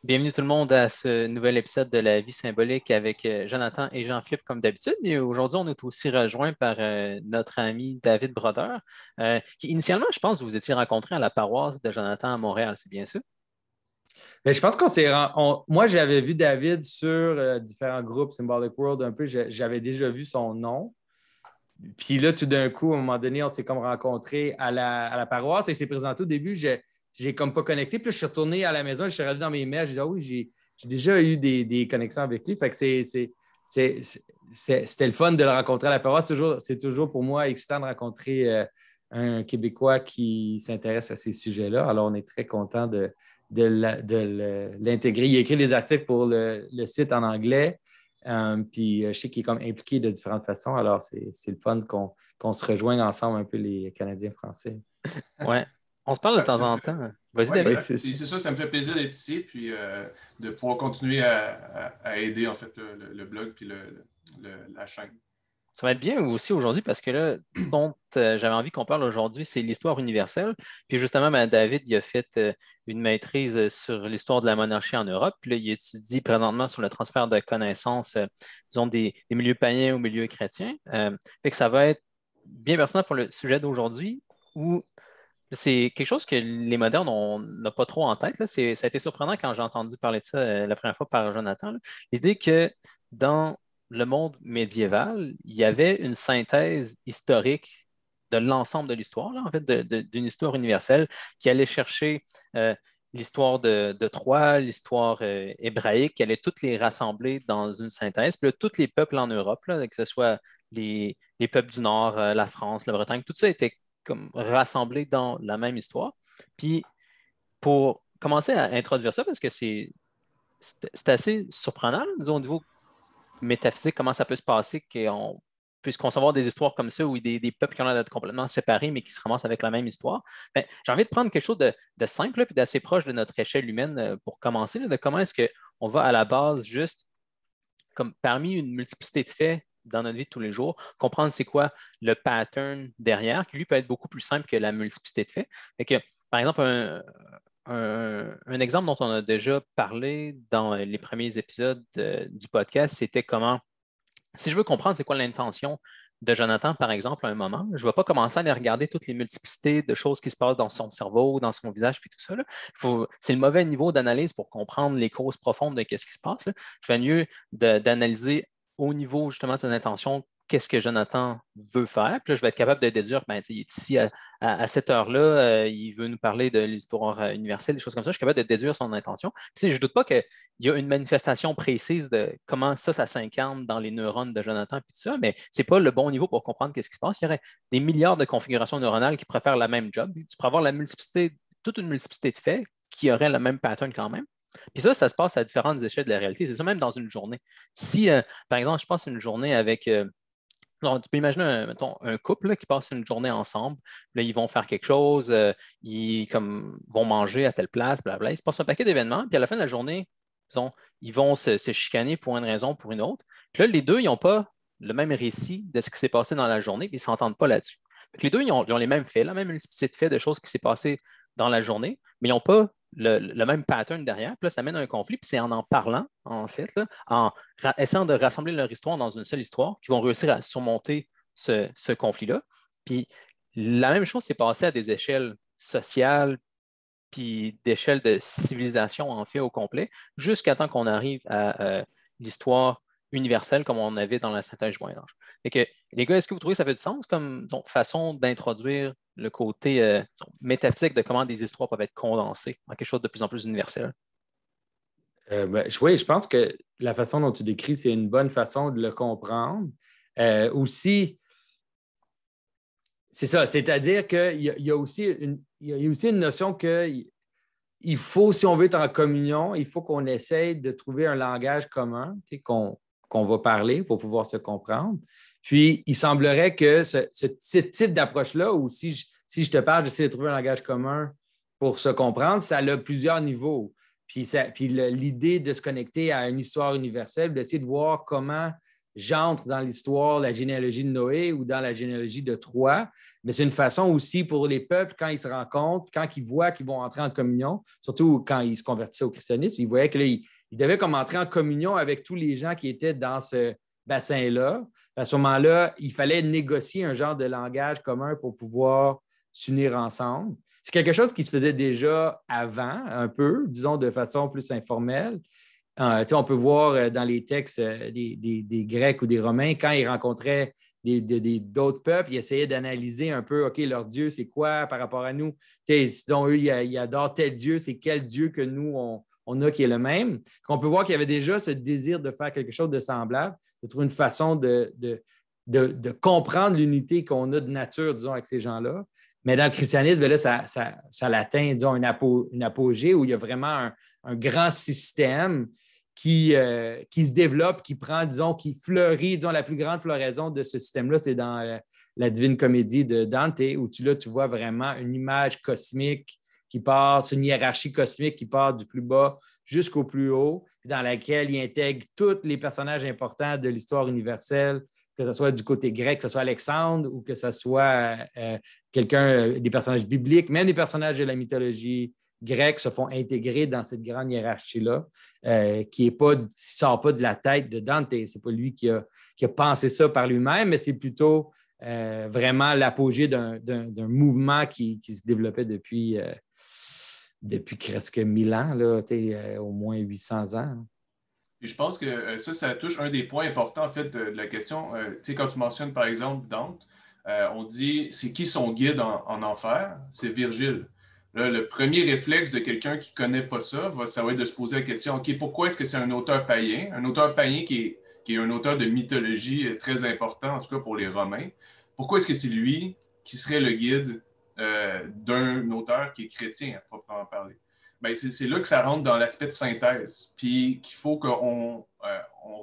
Bienvenue tout le monde à ce nouvel épisode de La vie symbolique avec Jonathan et Jean-Philippe comme d'habitude. Et aujourd'hui, on est aussi rejoint par notre ami David Brodeur, qui initialement, je pense, vous étiez rencontré à la paroisse de Jonathan à Montréal, c'est bien ça? Mais je pense qu'on s'est. Moi, j'avais vu David sur différents groupes, Symbolic World, un peu. J'avais déjà vu son nom. Puis là, tout d'un coup, à un moment donné, on s'est comme rencontrés à la paroisse et il s'est présenté au début. J'ai comme pas connecté. Puis là, je suis retourné à la maison, je suis allé dans mes mails. J'ai dit, ah oui, j'ai déjà eu des connexions avec lui. Fait que c'est- c'était le fun de le rencontrer à la paroisse. C'est toujours pour moi excitant de rencontrer un Québécois qui s'intéresse à ces sujets-là. Alors, on est très content de l'intégrer. Il a écrit des articles pour le site en anglais. Puis je sais qu'il est comme impliqué de différentes façons. Alors, c'est le fun qu'on se rejoigne ensemble un peu les Canadiens français. Ouais. On se parle de Ouais, puis temps ça me en fait... temps. Vas-y, Oui, David. Oui, exact. c'est Puis ça. c'est ça, ça me fait plaisir d'être ici, puis de pouvoir continuer à aider en fait le blog puis la chaîne. Ça va être bien aussi aujourd'hui parce que là, ce dont j'avais envie qu'on parle aujourd'hui, c'est l'histoire universelle. Puis justement, ben, David, il a fait une maîtrise sur l'histoire de la monarchie en Europe. Puis là, il étudie présentement sur le transfert de connaissances, disons, des milieux païens aux milieux chrétiens. Fait que ça va être bien pertinent pour le sujet d'aujourd'hui où c'est quelque chose que les modernes n'ont pas trop en tête, là. Ça a été surprenant quand j'ai entendu parler de ça la première fois par Jonathan, là. L'idée que dans le monde médiéval, il y avait une synthèse historique de l'ensemble de l'histoire, là, en fait, d'une histoire universelle qui allait chercher l'histoire de Troie, l'histoire hébraïque, qui allait toutes les rassembler dans une synthèse. Puis là, tous les peuples en Europe, là, que ce soit les peuples du Nord, la France, la Bretagne, tout ça était comme rassemblés dans la même histoire. Puis pour commencer à introduire ça, parce que c'est assez surprenant, là, disons, au niveau métaphysique, comment ça peut se passer qu'on puisse concevoir des histoires comme ça, où des peuples qui ont l'air d'être complètement séparés, mais qui se ramassent avec la même histoire. Ben, j'ai envie de prendre quelque chose de simple, là, puis d'assez proche de notre échelle humaine pour commencer, là, de comment est-ce qu'on va à la base juste comme parmi une multiplicité de faits dans notre vie de tous les jours, comprendre c'est quoi le pattern derrière, qui lui peut être beaucoup plus simple que la multiplicité de faits. Fait que, par exemple, un exemple dont on a déjà parlé dans les premiers épisodes du podcast, c'était comment, si je veux comprendre c'est quoi l'intention de Jonathan, par exemple, à un moment, je ne vais pas commencer à aller regarder toutes les multiplicités de choses qui se passent dans son cerveau, dans son visage, puis tout ça, là. C'est le mauvais niveau d'analyse pour comprendre les causes profondes de ce qui se passe, là. Je fais mieux d'analyser au niveau justement de son intention, qu'est-ce que Jonathan veut faire. Puis là, je vais être capable de déduire, ben, tu sais, il est ici à cette heure-là, il veut nous parler de l'histoire universelle, des choses comme ça. Je suis capable de déduire son intention. Puis, tu sais, je ne doute pas qu'il y a une manifestation précise de comment ça s'incarne dans les neurones de Jonathan et tout ça, mais ce n'est pas le bon niveau pour comprendre ce qui se passe. Il y aurait des milliards de configurations neuronales qui pourraient faire la même job. Tu pourrais avoir la multiplicité, toute une multiplicité de faits qui auraient le même pattern quand même. Puis ça se passe à différentes échelles de la réalité. C'est ça même dans une journée. Si, par exemple, je passe une journée avec non, tu peux imaginer mettons, un couple là, qui passe une journée ensemble. Là, ils vont faire quelque chose, ils comme, vont manger à telle place, blablabla. Il se passe un paquet d'événements, puis à la fin de la journée, disons, ils vont se chicaner pour une raison ou pour une autre. Puis là, les deux, ils n'ont pas le même récit de ce qui s'est passé dans la journée, puis ils ne s'entendent pas là-dessus. Fait que les deux, ils ont les mêmes faits, la même multiplicité de faits de choses qui s'est passées dans la journée, mais ils n'ont pas le même pattern derrière. Puis là, ça mène à un conflit, puis c'est en parlant, en fait, là, en essayant de rassembler leur histoire dans une seule histoire, qui vont réussir à surmonter ce conflit-là. Puis la même chose s'est passée à des échelles sociales, puis d'échelles de civilisation, en fait, au complet, jusqu'à temps qu'on arrive à l'histoire universelle comme on avait dans la synthèse du Moyen-Âge. Fait que, les gars, est-ce que vous trouvez que ça fait du sens comme donc, façon d'introduire le côté métaphysique de comment des histoires peuvent être condensées en quelque chose de plus en plus universel? Oui, je pense que la façon dont tu décris, c'est une bonne façon de le comprendre. Aussi, c'est ça, c'est-à-dire qu'il y a aussi une notion qu'il faut, si on veut être en communion, il faut qu'on essaye de trouver un langage commun, tu sais, qu'on va parler pour pouvoir se comprendre. Puis, il semblerait que ce type d'approche-là, ou si je te parle, j'essaie de trouver un langage commun pour se comprendre, ça a plusieurs niveaux. Puis l'idée de se connecter à une histoire universelle, d'essayer de voir comment j'entre dans l'histoire, la généalogie de Noé ou dans la généalogie de Trois, mais c'est une façon aussi pour les peuples, quand ils se rencontrent, quand ils voient qu'ils vont entrer en communion, surtout quand ils se convertissaient au christianisme, ils voyaient que là, ils devaient comme entrer en communion avec tous les gens qui étaient dans ce bassin-là. À ce moment-là, il fallait négocier un genre de langage commun pour pouvoir s'unir ensemble. C'est quelque chose qui se faisait déjà avant, un peu, disons de façon plus informelle. On peut voir dans les textes des Grecs ou des Romains, quand ils rencontraient d'autres peuples, ils essayaient d'analyser un peu, OK, leur Dieu, c'est quoi par rapport à nous? Sinon, eux, ils adorent tel Dieu, c'est quel Dieu que nous, on a qui est le même. On peut voir qu'il y avait déjà ce désir de faire quelque chose de semblable, de trouver une façon de comprendre l'unité qu'on a de nature, disons, avec ces gens-là. Mais dans le christianisme, là, ça l'atteint, disons, une apogée où il y a vraiment un grand système qui se développe, qui prend, disons, qui fleurit. Disons, la plus grande floraison de ce système-là, c'est dans la Divine Comédie de Dante, où tu vois vraiment une image cosmique qui part, c'est une hiérarchie cosmique qui part du plus bas jusqu'au plus haut, dans laquelle il intègre tous les personnages importants de l'histoire universelle, que ce soit du côté grec, que ce soit Alexandre ou que ce soit des personnages bibliques, même des personnages de la mythologie grecque se font intégrer dans cette grande hiérarchie-là, qui ne sort pas de la tête de Dante. Ce n'est pas lui qui a pensé ça par lui-même, mais c'est plutôt vraiment l'apogée d'un mouvement qui se développait depuis presque 1000 ans, là, au moins 800 ans. Et je pense que ça touche un des points importants, en fait, de la question. Quand tu mentionnes, par exemple, Dante, on dit, c'est qui son guide en enfer? C'est Virgile. Là, le premier réflexe de quelqu'un qui ne connaît pas ça, ça va être de se poser la question, OK, pourquoi est-ce que c'est un auteur païen? Un auteur païen qui est un auteur de mythologie très important, en tout cas pour les Romains. Pourquoi est-ce que c'est lui qui serait le guide d'un auteur qui est chrétien, à proprement parler? Ben, c'est là que ça rentre dans l'aspect de synthèse, puis qu'il faut qu'on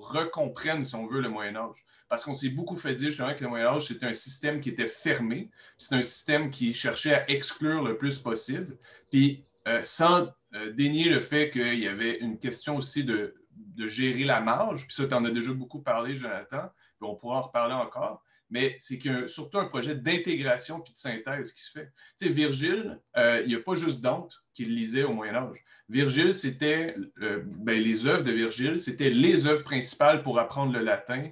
recomprenne, si on veut, le Moyen-Âge. Parce qu'on s'est beaucoup fait dire justement que le Moyen-Âge, c'était un système qui était fermé, c'est un système qui cherchait à exclure le plus possible, puis sans dénier le fait qu'il y avait une question aussi de gérer la marge, puis ça, tu en as déjà beaucoup parlé, Jonathan, puis on pourra en reparler encore, mais c'est qu'il y a surtout un projet d'intégration puis de synthèse qui se fait. Tu sais, Virgile, il n'y a pas juste Dante qu'il lisait au Moyen-Âge. Virgile, c'était les œuvres de Virgile, c'était les œuvres principales pour apprendre le latin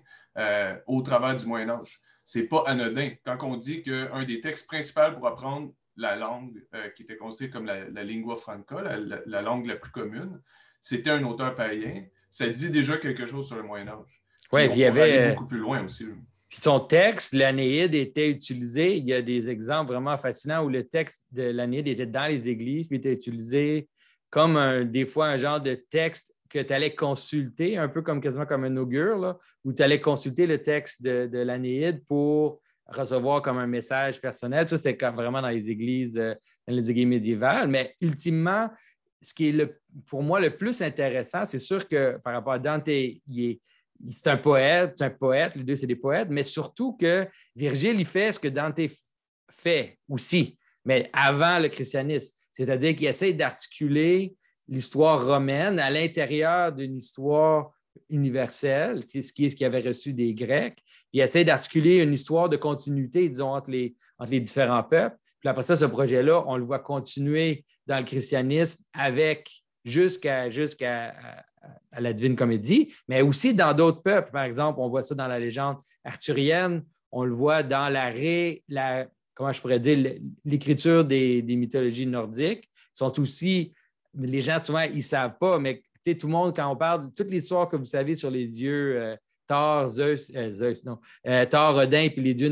au travers du Moyen-Âge. C'est pas anodin. Quand on dit qu'un des textes principaux pour apprendre la langue qui était considérée comme la lingua franca, la langue la plus commune, c'était un auteur païen, ça dit déjà quelque chose sur le Moyen-Âge. Oui, puis il y avait aller beaucoup plus loin aussi. Puis son texte, l'Anéide, était utilisé. Il y a des exemples vraiment fascinants où le texte de l'Anéide était dans les églises, puis était utilisé comme des fois un genre de texte que tu allais consulter, un peu quasiment comme un augure, là, où tu allais consulter le texte de l'Anéide pour recevoir comme un message personnel. Ça, c'était vraiment dans les églises médiévales. Mais ultimement, ce qui est pour moi le plus intéressant, c'est sûr que par rapport à Dante, c'est un poète, les deux, c'est des poètes, mais surtout que Virgile, il fait ce que Dante fait aussi, mais avant le christianisme. C'est-à-dire qu'il essaie d'articuler l'histoire romaine à l'intérieur d'une histoire universelle, ce qu'il avait reçu des Grecs. Il essaie d'articuler une histoire de continuité, disons, entre les différents peuples. Puis après ça, ce projet-là, on le voit continuer dans le christianisme jusqu'à la Divine Comédie, mais aussi dans d'autres peuples. Par exemple, on voit ça dans la légende arthurienne, on le voit dans comment je pourrais dire, l'écriture des mythologies nordiques. Sont aussi, les gens souvent, ils ne savent pas, mais tout le monde, quand on parle, toute l'histoire que vous savez sur les dieux Thor, Thor, Odin, puis les dieux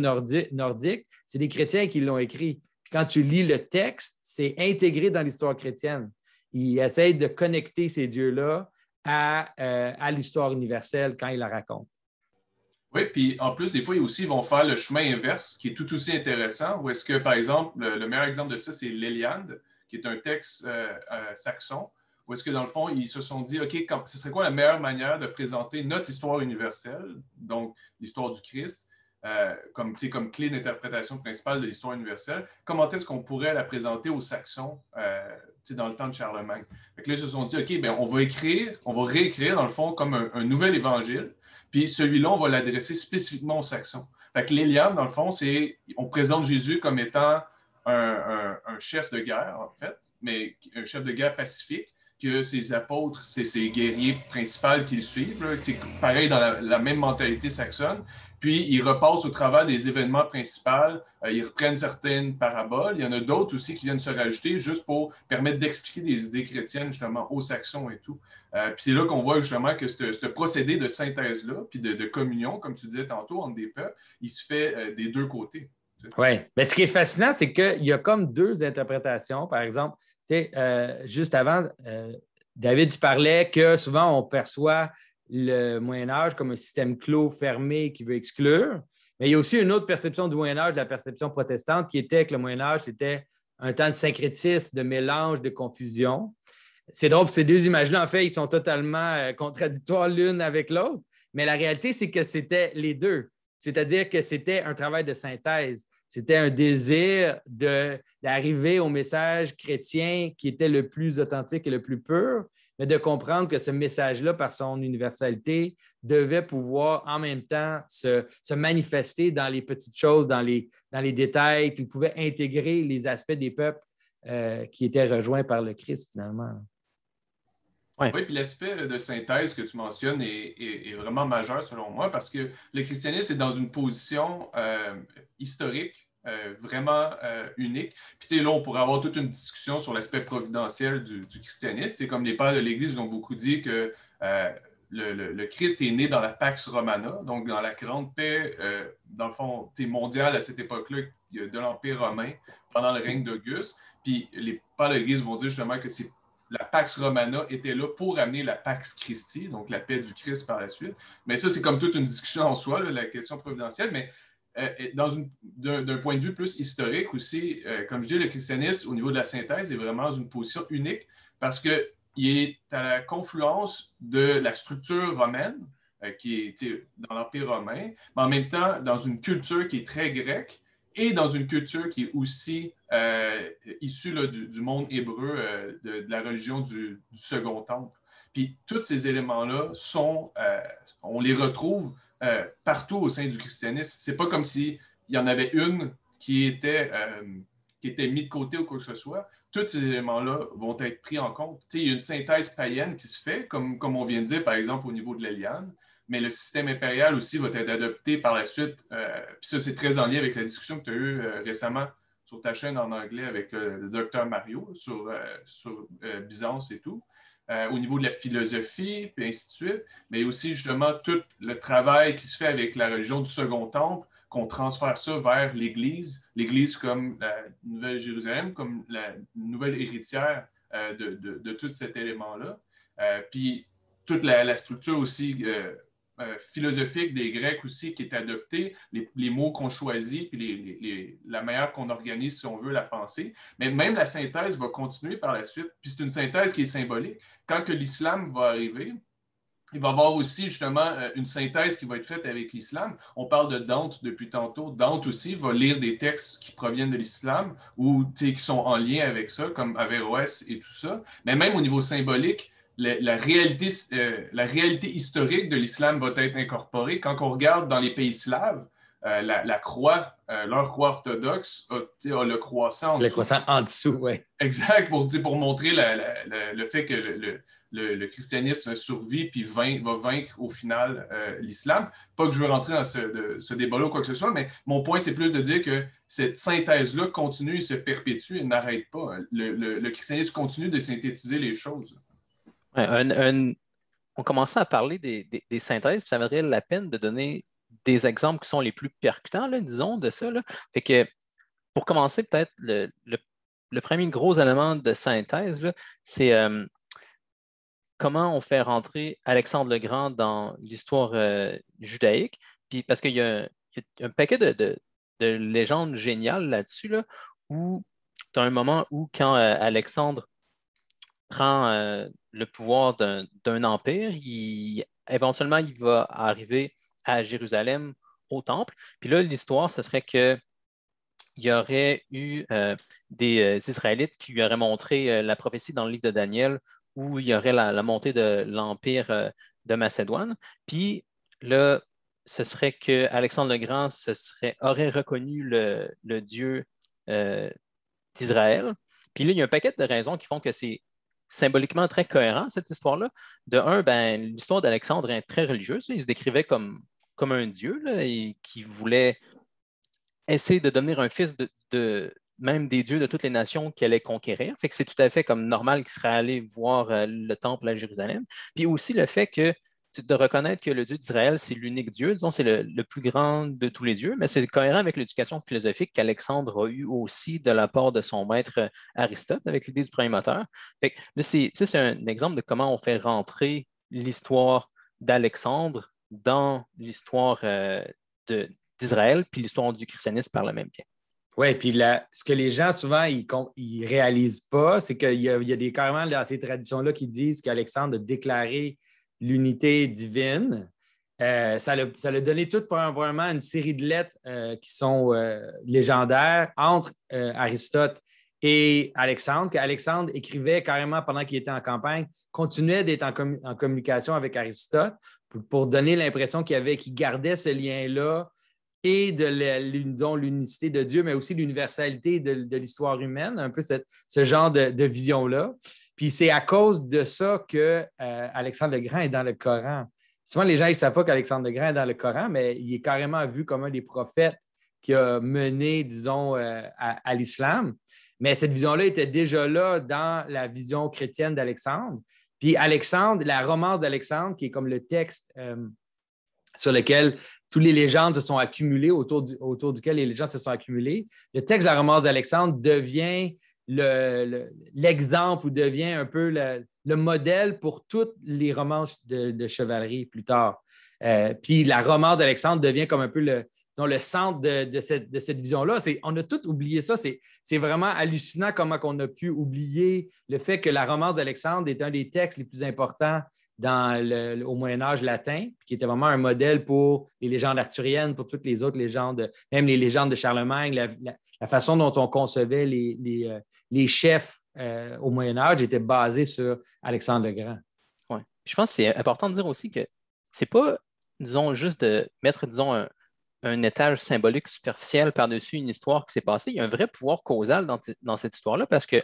nordiques, c'est des chrétiens qui l'ont écrit. Puis quand tu lis le texte, c'est intégré dans l'histoire chrétienne. Ils essayent de connecter ces dieux-là à l'histoire universelle quand ils la racontent. Oui, puis en plus, des fois, ils vont faire le chemin inverse, qui est tout aussi intéressant, où est-ce que, par exemple, le meilleur exemple de ça, c'est l'Iliade, qui est un texte saxon, où est-ce que, dans le fond, ils se sont dit, OK, ce serait quoi la meilleure manière de présenter notre histoire universelle, donc l'histoire du Christ, comme clé d'interprétation principale de l'histoire universelle, comment est-ce qu'on pourrait la présenter aux Saxons dans le temps de Charlemagne? Fait que là, ils se sont dit, OK, ben, on va réécrire, dans le fond, comme un nouvel évangile, puis celui-là, on va l'adresser spécifiquement aux Saxons. Fait que l'Éliade, dans le fond, on présente Jésus comme étant un chef de guerre, en fait, mais un chef de guerre pacifique, que ses apôtres, c'est ses guerriers principaux qui le suivent, là, pareil dans la même mentalité saxonne. Puis, ils repassent au travers des événements principaux, ils reprennent certaines paraboles. Il y en a d'autres aussi qui viennent se rajouter juste pour permettre d'expliquer des idées chrétiennes, justement, aux Saxons et tout. Puis c'est là qu'on voit justement que ce procédé de synthèse-là, puis de communion, comme tu disais tantôt, entre des peuples, il se fait des deux côtés. Oui. Mais ce qui est fascinant, c'est qu'il y a comme deux interprétations. Par exemple, juste avant, David, tu parlais que souvent on perçoit le Moyen Âge comme un système clos, fermé, qui veut exclure. Mais il y a aussi une autre perception du Moyen Âge, la perception protestante, qui était que le Moyen Âge, c'était un temps de syncrétisme, de mélange, de confusion. C'est drôle, ces deux images-là, en fait, ils sont totalement contradictoires l'une avec l'autre. Mais la réalité, c'est que c'était les deux. C'est-à-dire que c'était un travail de synthèse. C'était un désir d'arriver au message chrétien qui était le plus authentique et le plus pur, mais de comprendre que ce message-là, par son universalité, devait pouvoir en même temps se manifester dans les petites choses, dans les détails, puis pouvait intégrer les aspects des peuples qui étaient rejoints par le Christ, finalement. Oui, puis l'aspect de synthèse que tu mentionnes est vraiment majeur selon moi parce que le christianisme est dans une position historique vraiment unique. Puis tu sais, là, on pourrait avoir toute une discussion sur l'aspect providentiel du christianisme. C'est comme les pères de l'Église ont beaucoup dit que le Christ est né dans la Pax Romana, donc dans la grande paix, dans le fond, mondiale à cette époque-là de l'Empire romain pendant le règne d'Auguste. Puis les pères de l'Église vont dire justement que la Pax Romana était là pour amener la Pax Christi, donc la paix du Christ par la suite. Mais ça, c'est comme toute une discussion en soi, là, la question providentielle. Mais d'un point de vue plus historique aussi, comme je dis, le christianisme, au niveau de la synthèse, est vraiment dans une position unique parce qu'il est à la confluence de la structure romaine, qui est dans l'Empire romain, mais en même temps dans une culture qui est très grecque et dans une culture qui est aussi issue là, du monde hébreu, de la religion du Second Temple. Puis tous ces éléments-là on les retrouve partout au sein du christianisme. C'est pas comme s'il y en avait une qui était mise de côté ou quoi que ce soit. Tous ces éléments-là vont être pris en compte. Il y a une synthèse païenne qui se fait, comme on vient de dire, par exemple, au niveau de l'Éliade, mais le système impérial aussi va être adopté par la suite. Puis ça, c'est très en lien avec la discussion que tu as eue récemment sur ta chaîne en anglais avec le docteur Mario sur Byzance et tout. Au niveau de la philosophie, puis ainsi de suite, mais aussi justement tout le travail qui se fait avec la religion du Second Temple, qu'on transfère ça vers l'Église comme la Nouvelle Jérusalem, comme la nouvelle héritière de tout cet élément-là. Puis toute la structure aussi philosophique des Grecs aussi qui est adoptée, les mots qu'on choisit, puis la manière qu'on organise, si on veut, la pensée. Mais même la synthèse va continuer par la suite. Puis c'est une synthèse qui est symbolique. Quand que l'islam va arriver, il va y avoir aussi justement une synthèse qui va être faite avec l'islam. On parle de Dante depuis tantôt. Dante aussi va lire des textes qui proviennent de l'islam ou qui sont en lien avec ça, comme Averroès et tout ça. Mais même au niveau symbolique, la réalité historique de l'islam va être incorporée. Quand on regarde dans les pays slaves, la croix, leur croix orthodoxe a le croissant en dessous. Le croissant en dessous, oui. Exact, pour montrer le fait que le christianisme survit puis va vaincre au final l'islam. Pas que je veux rentrer dans ce débat-là ou quoi que ce soit, mais mon point, c'est plus de dire que cette synthèse-là continue et se perpétue et n'arrête pas. Le christianisme continue de synthétiser les choses. On commençait à parler des synthèses, puis ça vaudrait la peine de donner des exemples qui sont les plus percutants, là, disons, de ça. Là. Fait que, pour commencer, peut-être, le premier gros élément de synthèse, c'est comment on fait rentrer Alexandre le Grand dans l'histoire judaïque. Puis parce qu'il y a un paquet de légendes géniales là-dessus, là, où tu as un moment où, quand Alexandre prend le pouvoir d'un empire, éventuellement, il va arriver à Jérusalem au temple. Puis là, l'histoire, ce serait que il y aurait eu des Israélites qui lui auraient montré la prophétie dans le livre de Daniel où il y aurait la montée de l'Empire de Macédoine. Puis là, ce serait que Alexandre le Grand aurait reconnu le Dieu euh, d'Israël. Puis là, il y a un paquet de raisons qui font que c'est symboliquement très cohérent, cette histoire-là. De un, ben, l'histoire d'Alexandre est très religieuse. Il se décrivait comme un dieu là, et qui voulait essayer de devenir un fils même des dieux de toutes les nations qu'il allait conquérir. Fait que c'est tout à fait comme normal qu'il serait allé voir le temple à Jérusalem. Puis aussi le fait que de reconnaître que le Dieu d'Israël, c'est l'unique Dieu, disons, c'est le plus grand de tous les dieux, mais c'est cohérent avec l'éducation philosophique qu'Alexandre a eue aussi de la part de son maître Aristote, avec l'idée du premier moteur. Fait que là, c'est un exemple de comment on fait rentrer l'histoire d'Alexandre dans l'histoire d'Israël, puis l'histoire du christianisme par le même biais. Oui, puis ce que les gens souvent ils réalisent pas, c'est qu'il y a des carrément dans ces traditions-là qui disent qu'Alexandre a déclaré l'unité divine. Ça a donné tout probablement une série de lettres qui sont légendaires entre Aristote et Alexandre, qu'Alexandre écrivait carrément pendant qu'il était en campagne, continuait d'être en communication avec Aristote pour donner l'impression qu'il gardait ce lien-là et de l'unicité de Dieu, mais aussi l'universalité de l'histoire humaine, un peu ce genre de vision-là. Puis c'est à cause de ça que Alexandre le Grand est dans le Coran. Souvent, les gens ne savent pas qu'Alexandre le Grand est dans le Coran, mais il est carrément vu comme un des prophètes qui a mené, disons, à l'islam. Mais cette vision-là était déjà là dans la vision chrétienne d'Alexandre. Puis Alexandre, la romance d'Alexandre, qui est comme le texte sur lequel toutes les légendes se sont accumulées, autour duquel les légendes se sont accumulées, le texte de la romance d'Alexandre devient l'exemple ou devient un peu le modèle pour toutes les romances de chevalerie plus tard. Puis la romance d'Alexandre devient comme un peu le centre de cette vision-là. On a tout oublié ça. C'est vraiment hallucinant comment on a pu oublier le fait que la romance d'Alexandre est un des textes les plus importants au Moyen-Âge latin, qui était vraiment un modèle pour les légendes arthuriennes, pour toutes les autres légendes, même les légendes de Charlemagne, la façon dont on concevait les chefs au Moyen-Âge était basée sur Alexandre le Grand. Ouais. Je pense que c'est important de dire aussi que c'est pas, disons, juste de mettre, disons, un étage symbolique superficiel par-dessus une histoire qui s'est passée. Il y a un vrai pouvoir causal dans cette histoire-là parce que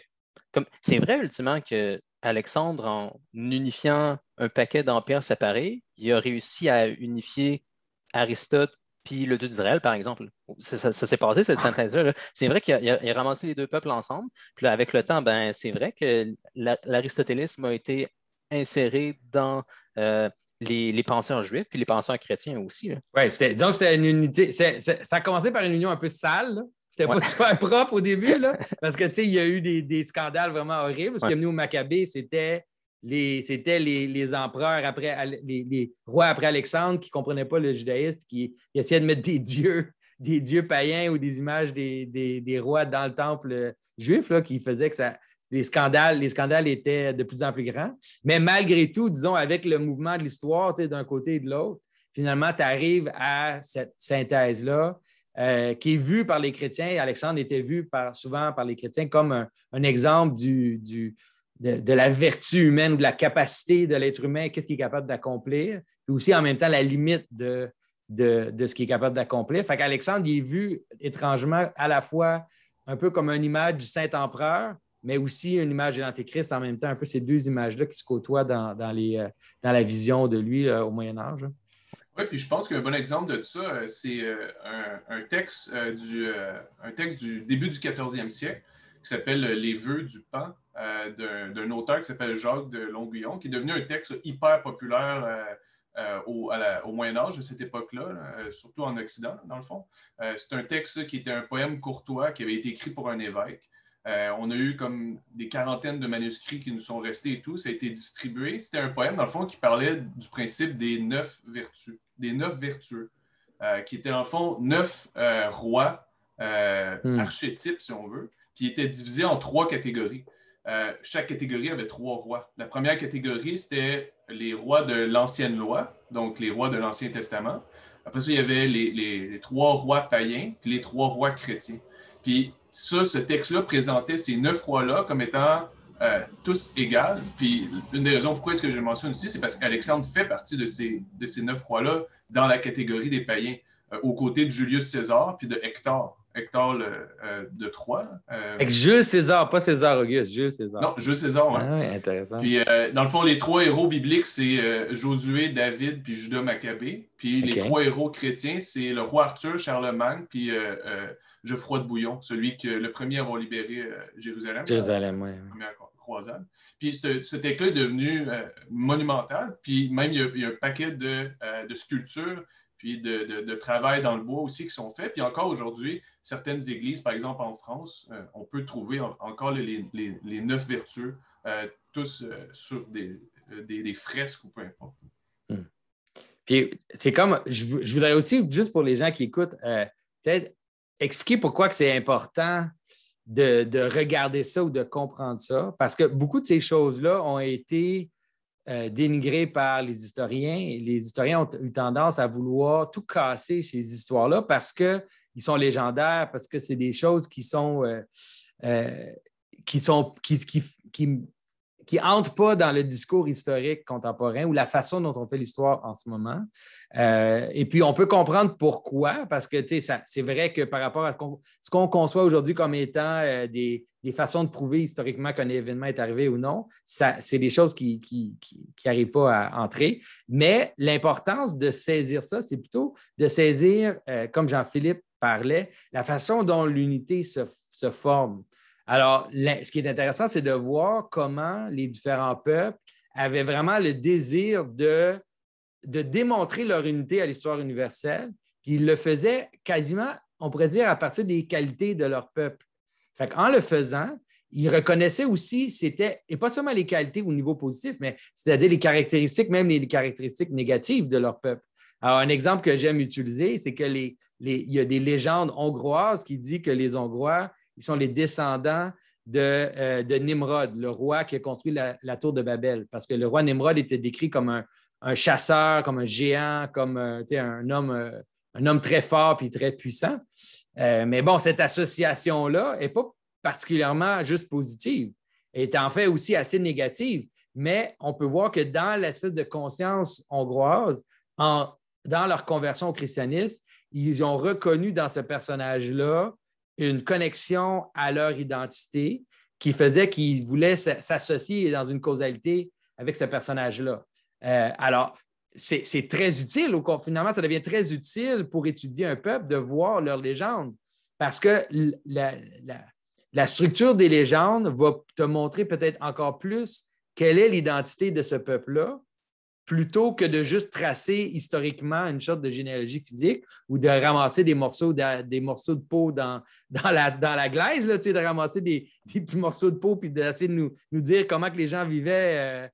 c'est vrai ultimement que Alexandre, en unifiant un paquet d'empires séparés, il a réussi à unifier Aristote puis le Dieu d'Israël, par exemple. Ça s'est passé, cette synthèse-là. Là. C'est vrai qu'il a ramassé les deux peuples ensemble. Puis là, avec le temps, ben, c'est vrai que l'aristotélisme a été inséré dans les penseurs juifs puis les penseurs chrétiens aussi. Oui, disons que c'était une unité. Ça a commencé par une union un peu sale, là. C'était pas super propre au début, là, parce que, tu sais, il y a eu des scandales vraiment horribles. Ce qui est venu au Maccabée, c'était les empereurs les rois après Alexandre qui ne comprenaient pas le judaïsme, qui essayaient de mettre des dieux païens ou des images des rois dans le temple juif, là, qui faisaient que les scandales étaient de plus en plus grands. Mais malgré tout, disons, avec le mouvement de l'histoire, tu sais, d'un côté et de l'autre, finalement, tu arrives à cette synthèse-là. Qui est vu par les chrétiens. Alexandre était vu souvent par les chrétiens comme un exemple de la vertu humaine, de la capacité de l'être humain, qu'est-ce qu'il est capable d'accomplir, puis aussi en même temps la limite de ce qu'il est capable d'accomplir. Fait qu'Alexandre, il est vu étrangement à la fois un peu comme une image du Saint-Empereur, mais aussi une image de l'Antéchrist en même temps, un peu ces deux images-là qui se côtoient dans la vision de lui au Moyen-Âge. Oui, puis je pense qu'un bon exemple de ça, c'est un texte du début du 14e siècle qui s'appelle Les Vœux du Pan d'un auteur qui s'appelle Jacques de Longuillon, qui est devenu un texte hyper populaire au Moyen-Âge à cette époque-là, surtout en Occident, dans le fond. C'est un texte qui était un poème courtois qui avait été écrit pour un évêque. On a eu comme des quarantaines de manuscrits qui nous sont restés et tout. Ça a été distribué. C'était un poème, dans le fond, qui parlait du principe des 9 vertus, des 9 vertueux, qui étaient, dans le fond, 9 rois archétypes, si on veut, qui étaient divisés en 3 catégories. Chaque catégorie avait 3 rois. La première catégorie, c'était les rois de l'Ancienne Loi, donc les rois de l'Ancien Testament. Après ça, il y avait les trois rois païens puis les trois rois chrétiens. Puis ça, ce texte-là présentait ces 9 rois-là comme étant tous égaux. Puis une des raisons pourquoi est-ce que je le mentionne aussi, c'est parce qu'Alexandre fait partie de ces 9 rois-là dans la catégorie des païens, aux côtés de Julius César puis de Hector. Hector de Troie. Avec Jules César, pas César Auguste, Jules César. Non, Jules César, oui. Ah, ouais, intéressant. Puis, dans le fond, les 3 héros bibliques, c'est Josué, David, puis Judas Maccabée. Puis les 3 héros chrétiens, c'est le roi Arthur, Charlemagne, puis Geoffroy de Bouillon, celui que le premier à avoir libéré Jérusalem. Jérusalem, oui. Première croisade. Puis ce texte-là est devenu monumental. Puis même, il y a un paquet de sculptures puis de travail dans le bois aussi qui sont faits. Puis encore aujourd'hui, certaines églises, par exemple en France, on peut trouver encore les 9 vertus, tous sur des fresques ou peu importe. Puis c'est comme, je voudrais aussi, juste pour les gens qui écoutent, peut-être expliquer pourquoi que c'est important de regarder ça ou de comprendre ça, parce que beaucoup de ces choses-là ont été dénigrées par les historiens. Et les historiens ont eu tendance à vouloir tout casser, ces histoires-là, parce qu'ils sont légendaires, parce que c'est des choses qui entrent pas dans le discours historique contemporain ou la façon dont on fait l'histoire en ce moment. Et puis, on peut comprendre pourquoi, parce que c'est vrai que par rapport à ce qu'on conçoit aujourd'hui comme étant des façons de prouver historiquement qu'un événement est arrivé ou non, c'est des choses qui n'arrivent pas à entrer. Mais l'importance de saisir ça, c'est plutôt de saisir, comme Jean-Philippe parlait, la façon dont l'unité se forme. Alors, ce qui est intéressant, c'est de voir comment les différents peuples avaient vraiment le désir de démontrer leur unité à l'histoire universelle, puis ils le faisaient quasiment, on pourrait dire, à partir des qualités de leur peuple. Fait qu'en le faisant, ils reconnaissaient aussi, et pas seulement les qualités au niveau positif, mais c'est-à-dire les caractéristiques, même les caractéristiques négatives de leur peuple. Alors, un exemple que j'aime utiliser, c'est qu'il y a des légendes hongroises qui disent que les Hongrois, ils sont les descendants de Nimrod, le roi qui a construit la tour de Babel, parce que le roi Nimrod était décrit comme un chasseur, comme un géant, comme un homme très fort et très puissant. Mais bon, cette association-là n'est pas particulièrement juste positive. Elle est en fait aussi assez négative, mais on peut voir que dans l'espèce de conscience hongroise, dans leur conversion au christianisme, ils ont reconnu dans ce personnage-là une connexion à leur identité qui faisait qu'ils voulaient s'associer dans une causalité avec ce personnage-là. Alors, c'est très utile. Finalement, ça devient très utile pour étudier un peuple de voir leur légende parce que la structure des légendes va te montrer peut-être encore plus quelle est l'identité de ce peuple-là plutôt que de juste tracer historiquement une sorte de généalogie physique ou de ramasser des morceaux de peau dans la glaise, là, de ramasser des petits morceaux de peau puis d'essayer de nous dire comment que les gens vivaient,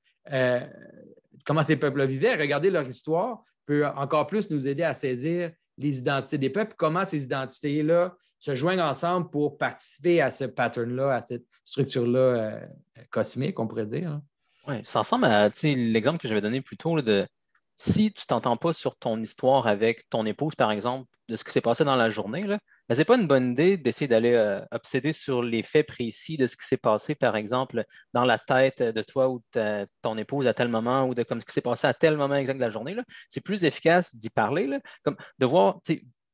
comment ces peuples vivaient. Regarder leur histoire peut encore plus nous aider à saisir les identités des peuples, comment ces identités-là se joignent ensemble pour participer à ce pattern-là, à cette structure-là cosmique, on pourrait dire. Oui, ça ressemble à l'exemple que j'avais donné plus tôt, là, de si tu ne t'entends pas sur ton histoire avec ton épouse, par exemple, de ce qui s'est passé dans la journée, là, ben, ce n'est pas une bonne idée d'essayer d'aller obséder sur les faits précis de ce qui s'est passé, par exemple, dans la tête de toi ou de ton épouse à tel moment ou de comme ce qui s'est passé à tel moment exact de la journée. Là. C'est plus efficace d'y parler, là, comme de voir,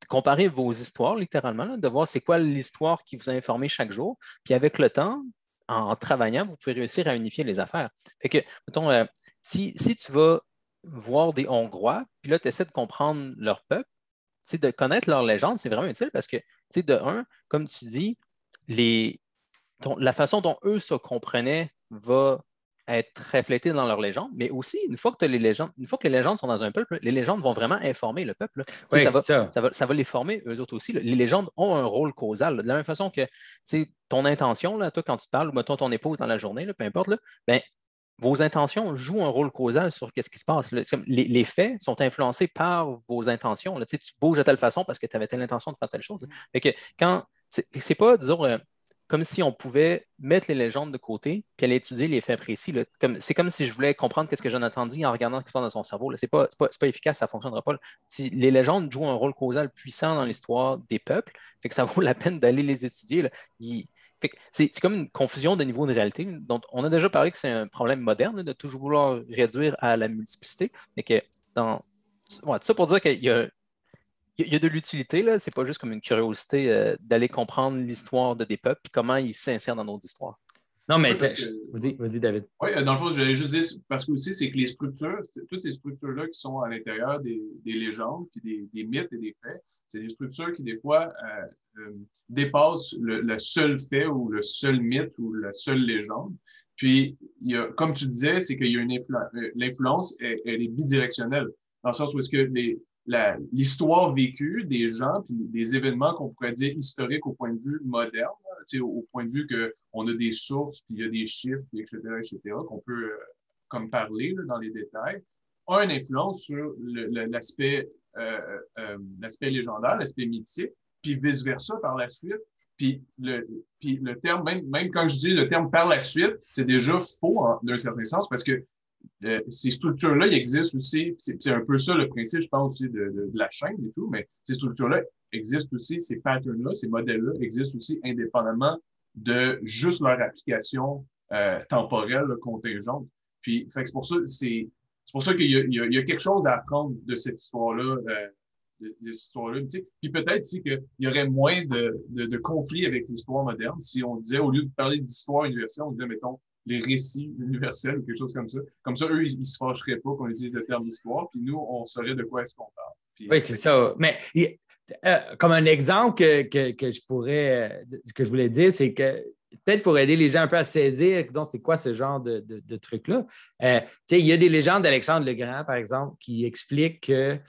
comparer vos histoires littéralement, là, de voir c'est quoi l'histoire qui vous a informé chaque jour, puis avec le temps, en travaillant, vous pouvez réussir à unifier les affaires. Fait que, mettons, si tu vas voir des Hongrois, puis là, tu essaies de comprendre leur peuple, de connaître leur légende, c'est vraiment utile parce que, de un, comme tu dis, la façon dont eux se comprenaient va être reflétée dans leur légende, mais aussi, une fois que les légendes sont dans un peuple, les légendes vont vraiment informer le peuple. Oui, ça va les former, eux autres aussi. Là. Les légendes ont un rôle causal. Là. De la même façon que ton intention, là, toi, quand tu parles, ou mettons ton épouse dans la journée, là, peu importe, là, ben, vos intentions jouent un rôle causal sur ce qui se passe. Là. Comme les faits sont influencés par vos intentions. Là. Tu bouges de telle façon parce que tu avais telle intention de faire telle chose. Fait que c'est pas, disons, comme si on pouvait mettre les légendes de côté puis aller étudier les faits précis. Là. C'est comme si je voulais comprendre qu'est-ce que Jonathan dit en regardant ce qui se passe dans son cerveau. Là. C'est pas efficace, ça ne fonctionnera pas. Là. Si les légendes jouent un rôle causal puissant dans l'histoire des peuples, fait que ça vaut la peine d'aller les étudier. Là. Fait que c'est comme une confusion de niveau de réalité. Donc, on a déjà parlé que c'est un problème moderne là, de toujours vouloir réduire à la multiplicité. Et que tout ça pour dire qu'il y a de l'utilité, là. C'est pas juste comme une curiosité d'aller comprendre l'histoire de des peuples et comment ils s'insèrent dans notre histoire. Non, mais Oui, vas-y, David. Oui, dans le fond, j'allais juste dire, parce que aussi, c'est que les structures, toutes ces structures-là qui sont à l'intérieur des légendes, puis des mythes et des faits, c'est des structures qui, des fois, dépassent le seul fait ou le seul mythe ou la seule légende. Puis, comme tu disais, c'est qu'il y a l'influence, elle est bidirectionnelle, dans le sens où est-ce que l'histoire vécue des gens, puis des événements qu'on pourrait dire historiques au point de vue moderne, au point de vue qu'on a des sources, puis il y a des chiffres, puis etc., qu'on peut comme parler là, dans les détails, a une influence sur l'aspect légendaire, l'aspect mythique, puis vice-versa par la suite. Puis le terme, même quand je dis le terme par la suite, c'est déjà faux d'un certain sens, parce que ces structures-là, ils existent aussi, c'est un peu ça le principe, je pense, aussi de la chaîne et tout, mais ces structures-là existent aussi, ces patterns-là, ces modèles-là existent aussi indépendamment de juste leur application temporelle, là, contingente. Puis, fait que c'est pour ça qu'il y a quelque chose à apprendre de cette histoire-là, Puis peut-être aussi qu'il y aurait moins de conflits avec l'histoire moderne si on disait, au lieu de parler d'histoire universelle, on disait, mettons, les récits universels ou quelque chose comme ça. Comme ça, eux, ils se fâcheraient pas qu'on utilise le terme d'histoire, puis nous, on saurait de quoi est-ce qu'on parle. Puis, oui, c'est ça. Mais comme un exemple que je voulais dire, c'est que peut-être pour aider les gens un peu à saisir, disons, c'est quoi ce genre de truc-là. Il y a des légendes d'Alexandre le Grand, par exemple, qui expliquent que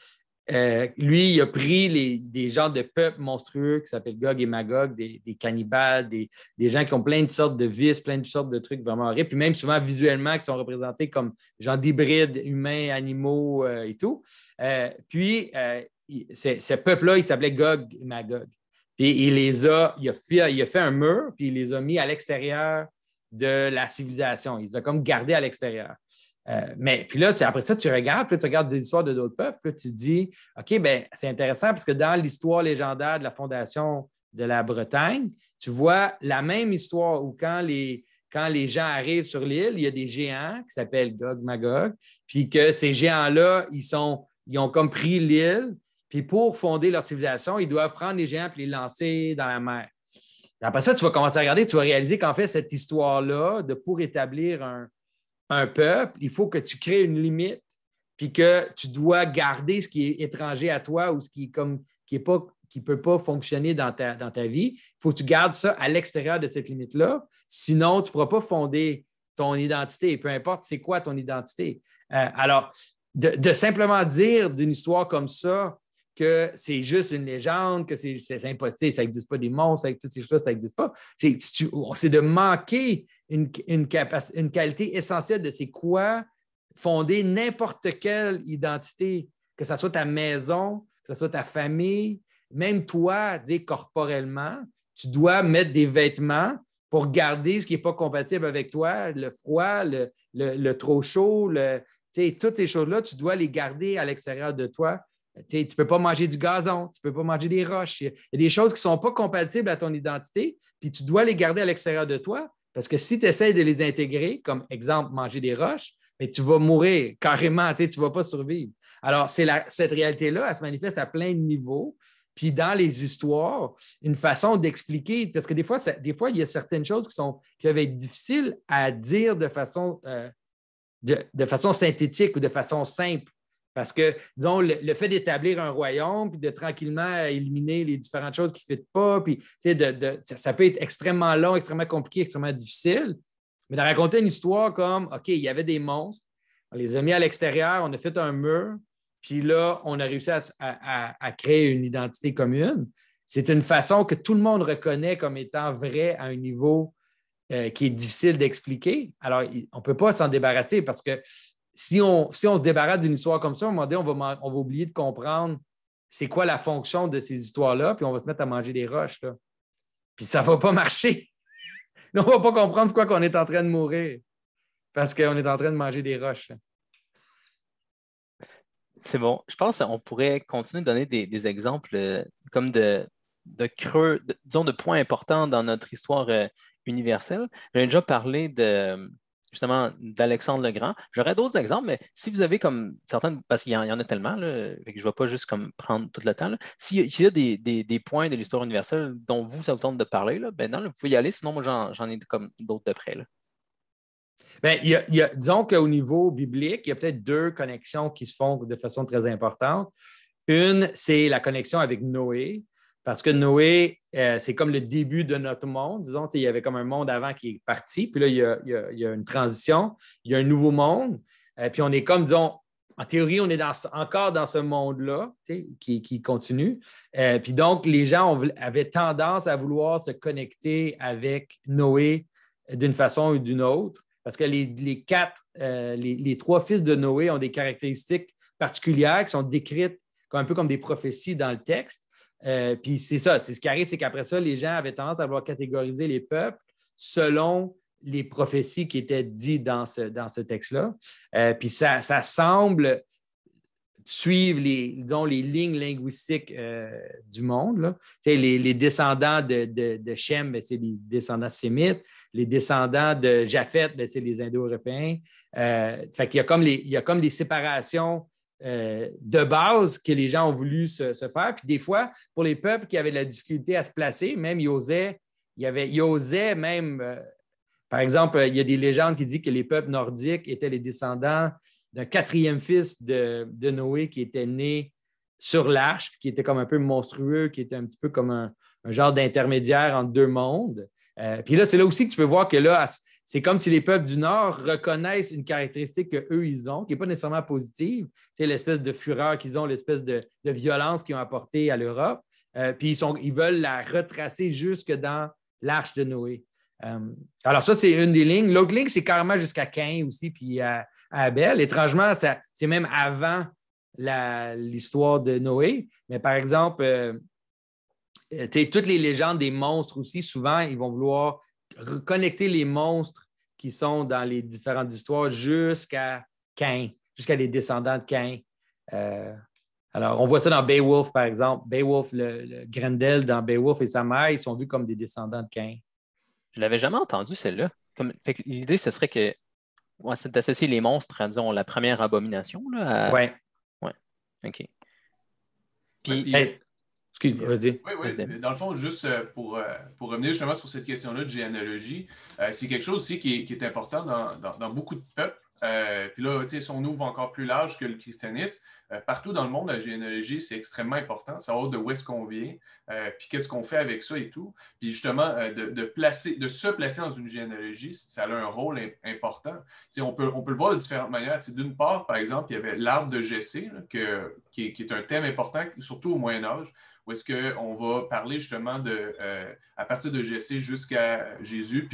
lui, il a pris des genres de peuples monstrueux qui s'appellent Gog et Magog, des cannibales, des gens qui ont plein de sortes de vices, plein de sortes de trucs vraiment horribles, puis même souvent visuellement qui sont représentés comme des genres d'hybrides humains, animaux et tout. Ces peuples-là, ils s'appelaient Gog et Magog. Puis il a fait un mur, puis il les a mis à l'extérieur de la civilisation. Il les a comme gardés à l'extérieur. Mais puis là, après ça, tu regardes des histoires de d'autres peuples, puis tu te dis, OK, bien, c'est intéressant parce que dans l'histoire légendaire de la fondation de la Bretagne, tu vois la même histoire où quand les gens arrivent sur l'île, il y a des géants qui s'appellent Gog Magog, puis que ces géants-là, ils ont comme pris l'île, puis pour fonder leur civilisation, ils doivent prendre les géants et les lancer dans la mer. Et après ça, tu vas commencer à regarder, tu vas réaliser qu'en fait, cette histoire-là, pour établir un peuple, il faut que tu crées une limite, puis que tu dois garder ce qui est étranger à toi ou ce qui ne peut pas fonctionner dans ta vie. Il faut que tu gardes ça à l'extérieur de cette limite-là. Sinon, tu ne pourras pas fonder ton identité, peu importe c'est quoi ton identité. Alors, de simplement dire d'une histoire comme ça que c'est juste une légende, que c'est impossible, ça n'existe pas des monstres, avec toutes ces choses, ça n'existe pas. C'est de manquer une qualité essentielle de c'est quoi fonder n'importe quelle identité, que ce soit ta maison, que ce soit ta famille, même toi, dire corporellement, tu dois mettre des vêtements pour garder ce qui n'est pas compatible avec toi, le froid, le trop chaud, toutes ces choses-là, tu dois les garder à l'extérieur de toi. Tu ne peux pas manger du gazon, tu ne peux pas manger des roches. Il y a des choses qui ne sont pas compatibles à ton identité, puis tu dois les garder à l'extérieur de toi, parce que si tu essaies de les intégrer, comme exemple, manger des roches, mais tu vas mourir carrément, tu ne vas pas survivre. Alors, cette réalité-là, elle se manifeste à plein de niveaux. Puis dans les histoires, une façon d'expliquer, parce que des fois, il y a certaines choses qui peuvent être difficiles à dire de façon synthétique ou de façon simple. Parce que, disons, le fait d'établir un royaume, puis de tranquillement éliminer les différentes choses qui ne fitent pas, puis ça peut être extrêmement long, extrêmement compliqué, extrêmement difficile. Mais de raconter une histoire comme, OK, il y avait des monstres, on les a mis à l'extérieur, on a fait un mur, puis là, on a réussi à créer une identité commune. C'est une façon que tout le monde reconnaît comme étant vraie à un niveau qui est difficile d'expliquer. Alors, on ne peut pas s'en débarrasser parce que si on se débarrasse d'une histoire comme ça, à un moment donné, on va oublier de comprendre c'est quoi la fonction de ces histoires-là, puis on va se mettre à manger des roches, là. Puis ça ne va pas marcher. on ne va pas comprendre pourquoi on est en train de mourir. Parce qu'on est en train de manger des roches. C'est bon. Je pense qu'on pourrait continuer de donner des exemples comme de creux, disons de points importants dans notre histoire universelle. J'ai déjà parlé justement d'Alexandre le Grand. J'aurais d'autres exemples, mais si vous avez comme certaines, parce qu'il y en a tellement, là, fait que je ne vais pas juste comme prendre tout le temps. Là. S'il y a des points de l'histoire universelle dont vous, ça vous tente de parler, là, ben non, là, vous pouvez y aller, sinon moi j'en ai comme d'autres de près. Là. Bien, disons qu'au niveau biblique, il y a peut-être deux connexions qui se font de façon très importante. Une, c'est la connexion avec Noé, parce que Noé, c'est comme le début de notre monde. Disons, il y avait comme un monde avant qui est parti, puis là, il y a une transition, il y a un nouveau monde, puis on est comme, disons, en théorie, on est encore dans ce monde-là qui continue. Puis donc, les gens avaient tendance à vouloir se connecter avec Noé d'une façon ou d'une autre. Parce que les trois fils de Noé ont des caractéristiques particulières qui sont décrites un peu comme des prophéties dans le texte. Puis c'est ça, c'est ce qui arrive, c'est qu'après ça, les gens avaient tendance à vouloir catégoriser les peuples selon les prophéties qui étaient dites dans ce texte-là. Puis ça semble suivre les lignes linguistiques du monde. Là. Les descendants de Shem, ben, c'est les descendants sémites. Les descendants de Japheth, ben, c'est les Indo-Européens. Fait qu'il y a comme des séparations de base que les gens ont voulu se faire. Puis des fois, pour les peuples qui avaient de la difficulté à se placer, même ils osaient même... par exemple, il y a des légendes qui disent que les peuples nordiques étaient les descendants d'un quatrième fils de Noé qui était né sur l'arche, puis qui était comme un peu monstrueux, qui était un petit peu comme un genre d'intermédiaire entre deux mondes. Puis là, c'est là aussi que tu peux voir que là, c'est comme si les peuples du Nord reconnaissent une caractéristique qu'eux, ils ont, qui n'est pas nécessairement positive. C'est l'espèce de fureur qu'ils ont, l'espèce de violence qu'ils ont apportée à l'Europe. Puis ils veulent la retracer jusque dans l'arche de Noé. Alors ça, c'est une des lignes. L'autre ligne, c'est carrément jusqu'à Caïn aussi, puis à Abel. Étrangement, c'est même avant l'histoire de Noé. Mais par exemple, toutes les légendes des monstres aussi, souvent, ils vont vouloir reconnecter les monstres qui sont dans les différentes histoires jusqu'à Caïn, jusqu'à les descendants de Caïn. Alors, on voit ça dans Beowulf, par exemple. Beowulf, le Grendel dans Beowulf et sa mère, ils sont vus comme des descendants de Caïn. Je l'avais jamais entendu, celle-là. Fait que l'idée, ce serait que c'est d'associer les monstres à, disons, la première abomination. Oui. Ouais. OK. Puis, excuse-moi, vas-y. Oui. Dans le fond, juste pour revenir justement sur cette question-là de généalogie, c'est quelque chose aussi qui est important dans beaucoup de peuples. Puis là, si on ouvre encore plus large que le christianisme, partout dans le monde, la généalogie, c'est extrêmement important, savoir de où est-ce qu'on vient, puis qu'est-ce qu'on fait avec ça et tout. Puis justement, de se placer dans une généalogie, ça a un rôle important. On peut le voir de différentes manières. D'une part, par exemple, il y avait l'arbre de Jessé, là, qui est un thème important, surtout au Moyen Âge, où est-ce qu'on va parler justement à partir de Jessé jusqu'à Jésus,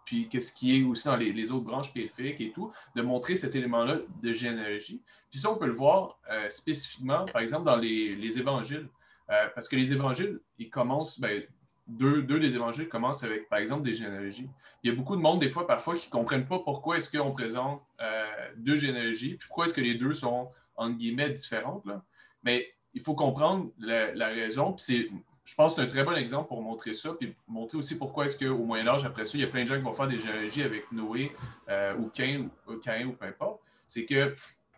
puis qu'est-ce qui est aussi dans les autres branches périphériques et tout, de montrer cet élément-là de généalogie. Puis ça, on peut le voir spécifiquement, par exemple, dans les évangiles. Parce que les évangiles, ils commencent, deux des évangiles commencent avec, par exemple, des généalogies. Il y a beaucoup de monde, des fois, parfois, qui ne comprennent pas pourquoi est-ce qu'on présente deux généalogies, puis pourquoi est-ce que les deux sont, entre guillemets, différentes. Là. Mais il faut comprendre la raison, puis je pense que c'est un très bon exemple pour montrer ça, puis montrer aussi pourquoi est-ce qu'au Moyen-Âge, après ça, il y a plein de gens qui vont faire des généalogies avec Noé ou Caïn ou peu importe. C'est que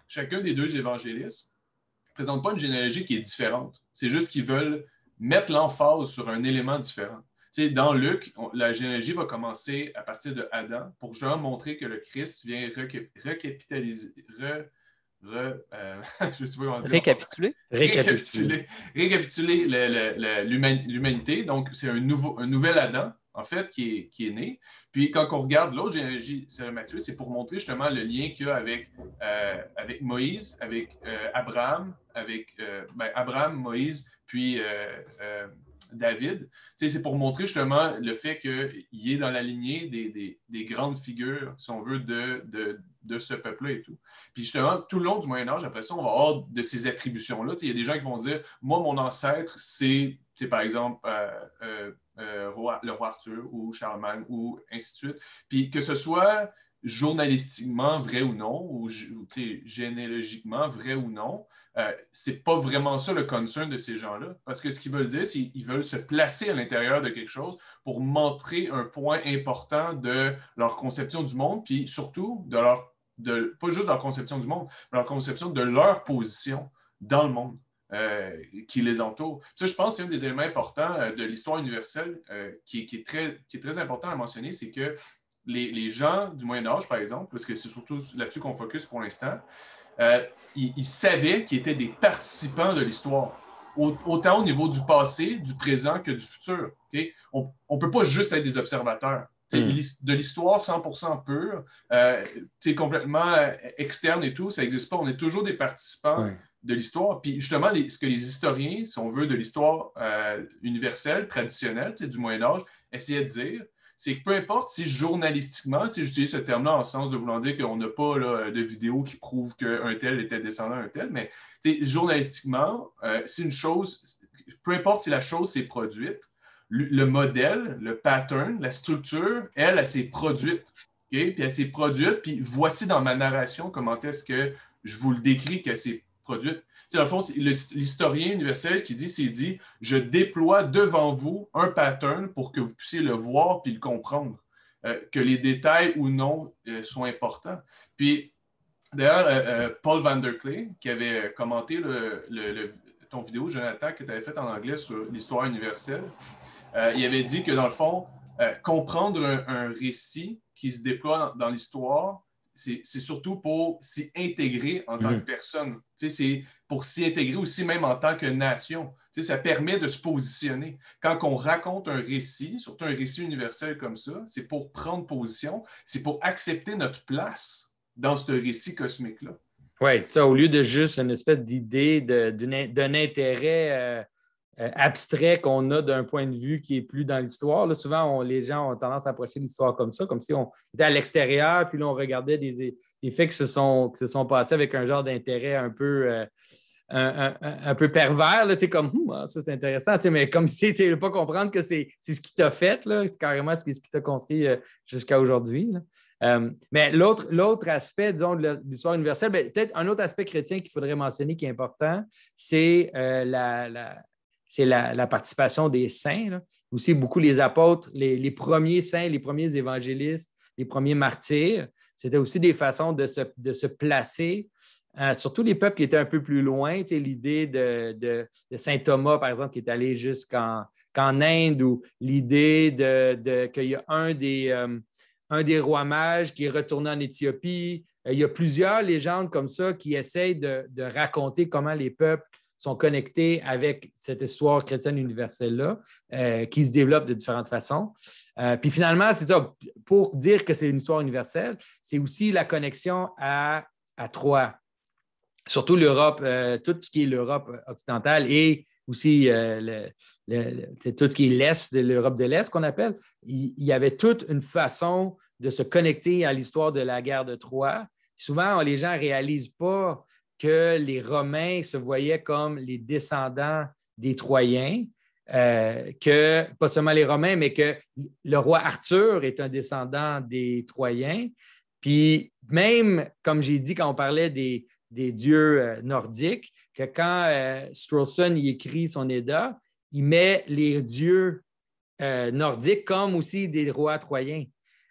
chacun des deux évangélistes ne présente pas une généalogie qui est différente. C'est juste qu'ils veulent mettre l'emphase sur un élément différent. Dans Luc, la généalogie va commencer à partir de Adam pour justement montrer que le Christ vient recapitaliser... je sais pas comment dire. Récapituler l'humanité. Donc, c'est un nouvel Adam, en fait, qui est né. Puis, quand on regarde l'autre généalogie, c'est Matthieu, c'est pour montrer justement le lien qu'il y a avec Moïse, avec Abraham, Abraham, Moïse, puis David. C'est pour montrer justement le fait qu'il est dans la lignée des grandes figures, si on veut, de ce peuple-là et tout. Puis justement, tout le long du Moyen-Âge, après ça, on va avoir de ces attributions-là. Il y a des gens qui vont dire « Moi, mon ancêtre, c'est par exemple, le roi Arthur ou Charlemagne ou ainsi de suite. Puis que ce soit journalistiquement vrai ou non, ou généalogiquement vrai ou non, c'est pas vraiment ça le concern de ces gens-là. Parce que ce qu'ils veulent dire, c'est qu'ils veulent se placer à l'intérieur de quelque chose pour montrer un point important de leur conception du monde, puis surtout pas juste de leur conception du monde, mais leur conception de leur position dans le monde. Qui les entoure. Ça, je pense que c'est un des éléments importants de l'histoire universelle qui est très important à mentionner, c'est que les gens du Moyen Âge, par exemple, parce que c'est surtout là-dessus qu'on focus pour l'instant, ils savaient qu'ils étaient des participants de l'histoire, autant au niveau du passé, du présent que du futur. Okay? On ne peut pas juste être des observateurs. De l'histoire 100% pure, complètement externe et tout, ça n'existe pas. On est toujours des participants de l'histoire. Puis justement, ce que les historiens, si on veut, de l'histoire universelle, traditionnelle du Moyen-Âge, essayaient de dire, c'est que peu importe si journalistiquement, j'utilise ce terme-là en sens de vouloir dire qu'on n'a pas là, de vidéo qui prouve qu'un tel était descendant d'un tel, mais journalistiquement, c'est une chose, peu importe si la chose s'est produite, le modèle, le pattern, la structure, elle s'est produite. Okay? Puis elle s'est produite, puis voici dans ma narration comment est-ce que je vous le décris qu'elle s'est produite. Dans le fond, c'est l'historien universel qui dit, je déploie devant vous un pattern pour que vous puissiez le voir puis le comprendre. Que les détails ou non sont importants. Puis, d'ailleurs, Paul Van der Klee, qui avait commenté ton vidéo, Jonathan, que tu avais fait en anglais sur l'histoire universelle, il avait dit que, dans le fond, comprendre un récit qui se déploie dans l'histoire, c'est surtout pour s'y intégrer en tant que personne. C'est pour s'y intégrer aussi même en tant que nation. Ça permet de se positionner. Quand on raconte un récit, surtout un récit universel comme ça, c'est pour prendre position, c'est pour accepter notre place dans ce récit cosmique-là. Oui, ça, au lieu de juste une espèce d'idée d'un intérêt abstrait qu'on a d'un point de vue qui est plus dans l'histoire. Là, souvent, les gens ont tendance à approcher l'histoire comme ça, comme si on était à l'extérieur, puis là, on regardait des faits qui se sont passés avec un genre d'intérêt un peu pervers, là, comme ça c'est intéressant, mais comme si tu ne veux pas comprendre que c'est ce qui t'a fait, là, c'est carrément ce qui t'a construit jusqu'à aujourd'hui. Mais l'autre aspect, disons, de l'histoire universelle, peut-être un autre aspect chrétien qu'il faudrait mentionner qui est important, c'est la participation des saints. Là. Aussi, beaucoup les apôtres, les premiers saints, les premiers évangélistes, les premiers martyrs, c'était aussi des façons de se placer, surtout les peuples qui étaient un peu plus loin. L'idée de saint Thomas, par exemple, qui est allé jusqu'en Inde, ou l'idée qu'il y a un des rois mages qui est retourné en Éthiopie. Il y a plusieurs légendes comme ça qui essayent de raconter comment les peuples sont connectés avec cette histoire chrétienne universelle-là, qui se développe de différentes façons. Puis finalement, c'est ça, pour dire que c'est une histoire universelle, c'est aussi la connexion à Troie. Surtout l'Europe, tout ce qui est l'Europe occidentale et aussi tout ce qui est l'Est de l'Europe de l'Est qu'on appelle. Il y avait toute une façon de se connecter à l'histoire de la guerre de Troie. Souvent, les gens ne réalisent pas que les Romains se voyaient comme les descendants des Troyens, que pas seulement les Romains, mais que le roi Arthur est un descendant des Troyens. Puis même, comme j'ai dit, quand on parlait des dieux nordiques, que quand Strawson y écrit son Edda, il met les dieux nordiques comme aussi des rois troyens.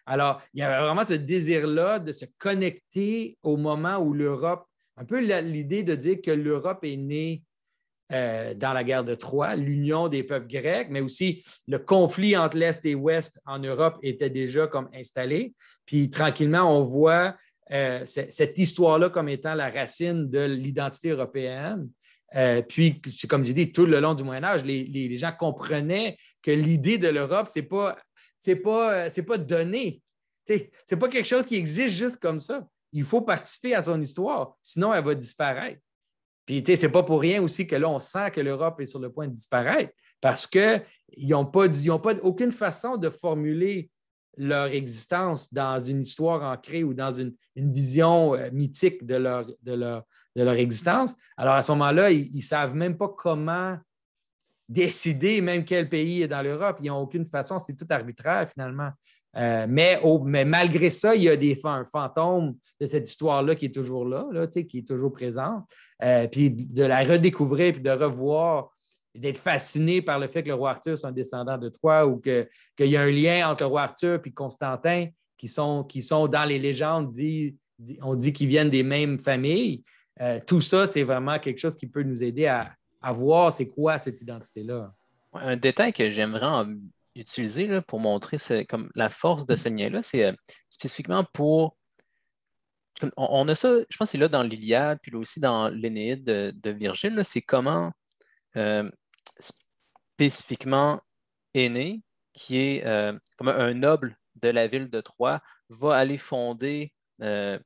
Alors, il y avait vraiment ce désir-là de se connecter au moment où l'Europe, un peu l'idée de dire que l'Europe est née dans la guerre de Troie, l'union des peuples grecs, mais aussi le conflit entre l'Est et l'Ouest en Europe était déjà comme installé. Puis tranquillement, on voit cette histoire-là comme étant la racine de l'identité européenne. Puis, comme j'ai dit, tout le long du Moyen-Âge, les gens comprenaient que l'idée de l'Europe, c'est pas donné. C'est pas quelque chose qui existe juste comme ça. Il faut participer à son histoire, sinon elle va disparaître. Puis, c'est pas pour rien aussi que là, on sent que l'Europe est sur le point de disparaître parce qu'ils n'ont pas aucune façon de formuler leur existence dans une histoire ancrée ou dans une vision mythique de leur existence. Alors, à ce moment-là, ils ne savent même pas comment décider même quel pays est dans l'Europe. Ils n'ont aucune façon, c'est tout arbitraire finalement. Mais malgré ça, il y a un fantôme de cette histoire-là qui est toujours là qui est toujours présente. Puis de la redécouvrir, puis de revoir, d'être fasciné par le fait que le roi Arthur soit un descendant de Troie ou qu'il y a un lien entre le roi Arthur et Constantin qui sont dans les légendes, on dit qu'ils viennent des mêmes familles. Tout ça, c'est vraiment quelque chose qui peut nous aider à voir c'est quoi cette identité-là. Un détail que j'aimerais utiliser là, pour montrer comme la force de ce lien-là, c'est spécifiquement pour. On a ça, je pense que c'est là dans l'Iliade, puis là aussi dans l'Énéide de Virgile, là, c'est comment euh, spécifiquement Énée, qui est comme un noble de la ville de Troie, va aller fonder, en